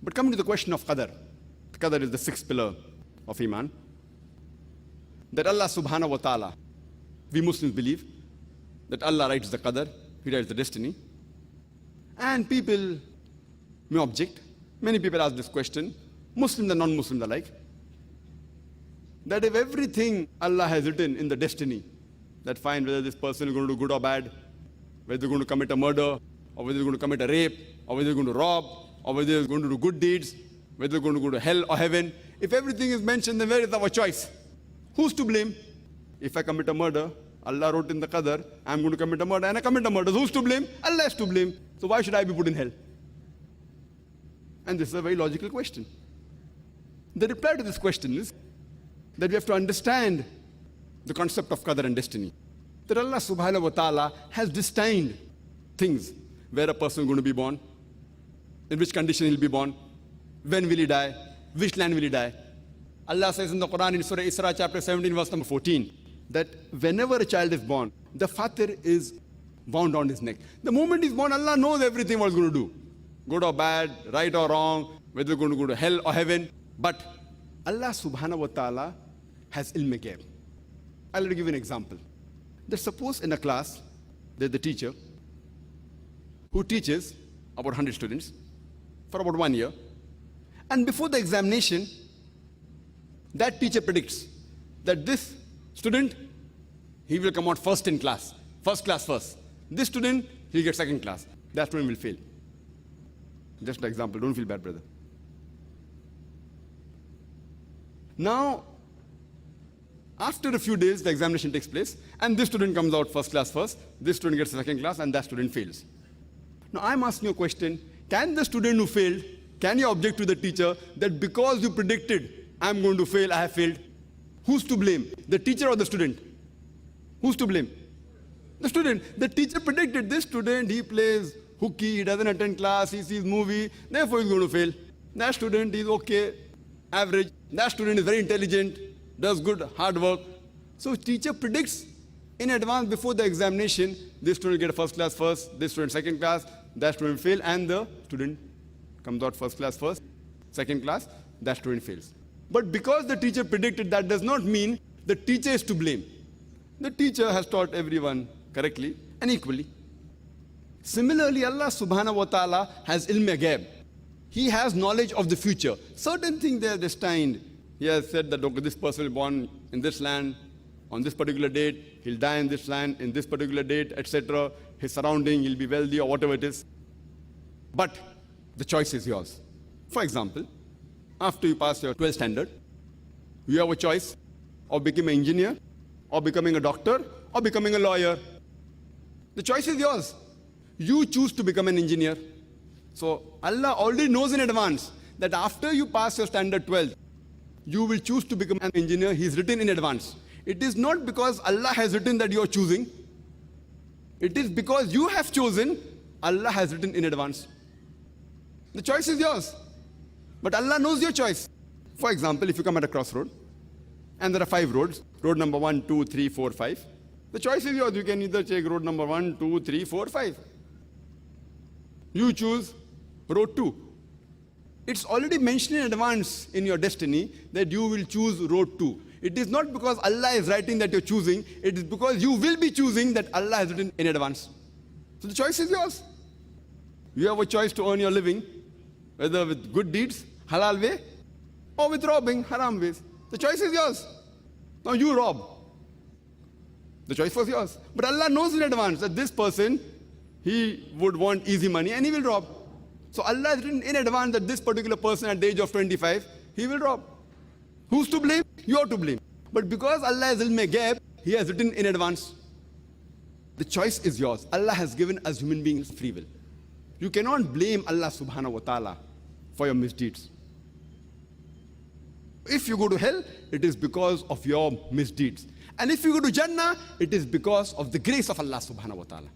But coming to the question of qadar. Qadar is the sixth pillar of Iman. That Allah subhanahu wa ta'ala, we Muslims believe that Allah writes the qadar, He writes the destiny. And people may object. Many people ask this question, Muslims and non-Muslims alike, that if everything Allah has written in the destiny, that fine, whether this person is going to do good or bad, whether they're going to commit a murder, or whether they're going to commit a rape, or whether they're going to rob, or whether they're going to do good deeds, whether they're going to go to hell or heaven, if everything is mentioned, then where is our choice? Who's to blame? If I commit a murder, Allah wrote in the qadar, I'm going to commit a murder, and I commit a murder. Who's to blame? Allah is to blame. So why should I be put in hell? And this is a very logical question. The reply to this question is that we have to understand the concept of qadar and destiny. That Allah subhanahu wa ta'ala has destined things, where a person is going to be born, in which condition he'll be born, when will he die, which land will he die. Allah says in the Quran in Surah Isra chapter 17 verse number 14 that whenever a child is born, the fatir is bound on his neck. The moment he's born, Allah knows everything what he's going to do. Good or bad, right or wrong, whether he's going to go to hell or heaven. But Allah subhanahu wa ta'ala has ilm ghaib. I'll give you an example. That suppose in a class, there's the teacher who teaches about 100 students for about 1 year. And before the examination, that teacher predicts that this student, he will come out first in class, first class first. This student, he'll get second class. That student will fail. Just an example, don't feel bad, brother. Now, after a few days, the examination takes place, and this student comes out first class first, this student gets second class, and that student fails. Now, I'm asking you a question. Can the student who failed, can you object to the teacher that because you predicted, I'm going to fail, I have failed? Who's to blame? The teacher or the student? Who's to blame? The student. The teacher predicted this student, he plays hooky, he doesn't attend class, he sees movie, therefore he's going to fail. That student is okay, average. That student is very intelligent, does good, hard work. So teacher predicts in advance before the examination, this student will get first class first, this student second class, that student fail, and the student comes out first class first, second class, that student fails. But because the teacher predicted, that does not mean the teacher is to blame. The teacher has taught everyone correctly and equally. Similarly, Allah subhanahu wa ta'ala has ilm ghaib. He has knowledge of the future. Certain things they are destined. He has said that okay, this person will be born in this land, on this particular date, he'll die in this land, in this particular date, etc. His surrounding, he'll be wealthy or whatever it is. But the choice is yours. For example, after you pass your 12th standard, you have a choice of becoming an engineer, or becoming a doctor, or becoming a lawyer. The choice is yours. You choose to become an engineer. So Allah already knows in advance that after you pass your standard 12, you will choose to become an engineer. He's written in advance. It is not because Allah has written that you are choosing. It is because you have chosen, Allah has written in advance. The choice is yours. But Allah knows your choice. For example, if you come at a crossroad, and there are 5 roads, road number 1, 2, 3, 4, 5. The choice is yours. You can either take road number 1, 2, 3, 4, 5. You choose road 2. It's already mentioned in advance in your destiny that you will choose road 2. It is not because Allah is writing that you're choosing, it is because you will be choosing that Allah has written in advance. So the choice is yours. You have a choice to earn your living, whether with good deeds, halal way, or with robbing, haram ways. The choice is yours. Now you rob. The choice was yours. But Allah knows in advance that this person, he would want easy money and he will rob. So Allah has written in advance that this particular person at the age of 25, he will rob. Who's to blame? You are to blame. But because Allah has ilm ghaib, He has written in advance. The choice is yours. Allah has given us human beings free will. You cannot blame Allah subhanahu wa ta'ala for your misdeeds. If you go to hell, it is because of your misdeeds. And if you go to Jannah, it is because of the grace of Allah subhanahu wa ta'ala.